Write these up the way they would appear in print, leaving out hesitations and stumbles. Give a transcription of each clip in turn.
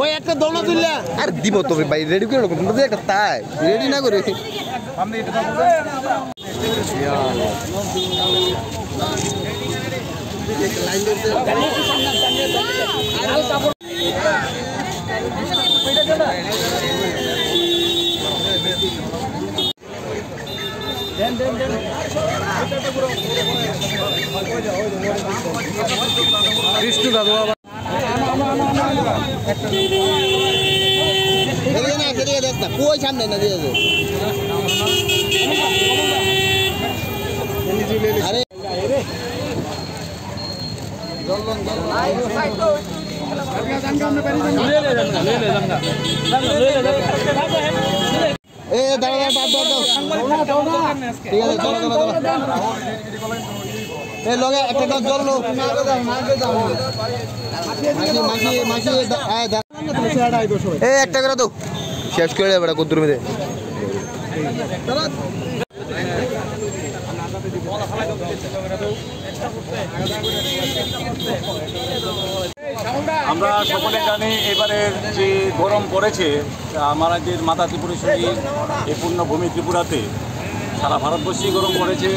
ওই একটা দোনো দিলে আর দিব তবে ভাই রেডি করে রাখো তোমরা একটা তাই রেডি না করে কৃষ্ণ দাদু কই সামনে না দিয়ে আরে এ দাঁড়া দাঁড়া ঠিক আছে চলো চলো চলো এই লগে একটা জল লো এই একটা করে দাও শেষ করে দেবে কদ্দুর মেয়ে আমরা সকলে জানি এবারের যে গরম পড়েছে আমাদের মাতা ত্রিপুরেশ্বরী এই পূর্ণভূমি ত্রিপুরাতে সারা ভারতবর্ষেই গরম পড়েছে।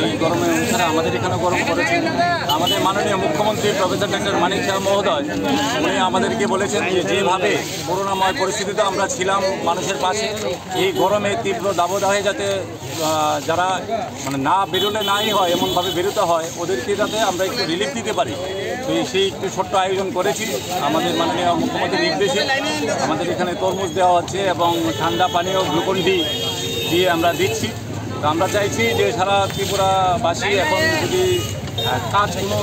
এই গরমের অনুসারে আমাদের এখানে গরম পড়েছে। আমাদের মাননীয় মুখ্যমন্ত্রী প্রফেসর ডক্টর মানিক সাহা মহোদয় উনি আমাদেরকে বলেছেন যে যেভাবে করোনাময় পরিস্থিতিতে আমরা ছিলাম মানুষের পাশে, এই গরমে তীব্র দাবদাহে যাতে যারা মানে না বেরোলে নাই হয় এমনভাবে বেরোতে হয় ওদেরকে যাতে আমরা একটু রিলিফ দিতে পারি। তো সেই একটু ছোট্ট আয়োজন করেছি আমাদের মাননীয় মুখ্যমন্ত্রীর নির্দেশে। আমাদের এখানে তরমুজ দেওয়া হচ্ছে এবং ঠান্ডা পানীয় গ্লুকন-ডি দিয়ে আমরা দিচ্ছি। তো আমরা চাইছি যে সারা ত্রিপুরাবাসী এখন যদি কাজ কোনো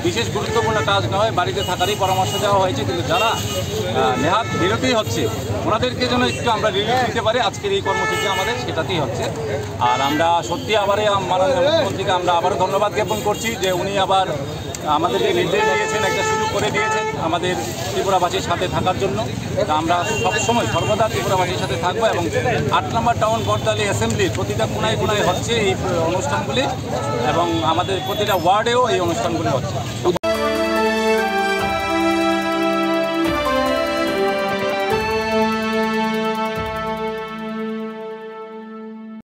বিশেষ গুরুত্বপূর্ণ কাজ না হয় বাড়িতে থাকারই পরামর্শ দেওয়া হয়েছে, কিন্তু যারা নেহাত বিরতিই হচ্ছে ওনাদেরকে যেন একটু আমরা রিলিফ দিতে পারি। আজকের এই কর্মসূচি আমাদের সেটাতেই হচ্ছে। আর আমরা সত্যি আবারই মাননীয় মুখ্যমন্ত্রীকে আমরা আবারও ধন্যবাদ জ্ঞাপন করছি যে উনি আবার আমাদেরকে নির্দেশ দিয়েছেন, একটা সুযোগ করে দিয়েছেন আমাদের ত্রিপুরাবাসীর সাথে থাকার জন্য। তা আমরা সবসময় সর্বদা ত্রিপুরাবাসীর সাথে থাকবো এবং 8 নম্বর টাউন বড়দালি অ্যাসেম্বলির প্রতিটা কোনায় কোনায় হচ্ছে এই অনুষ্ঠানগুলি এবং আমাদের প্রতিটা ওয়ার্ডেও এই অনুষ্ঠানগুলি হচ্ছে।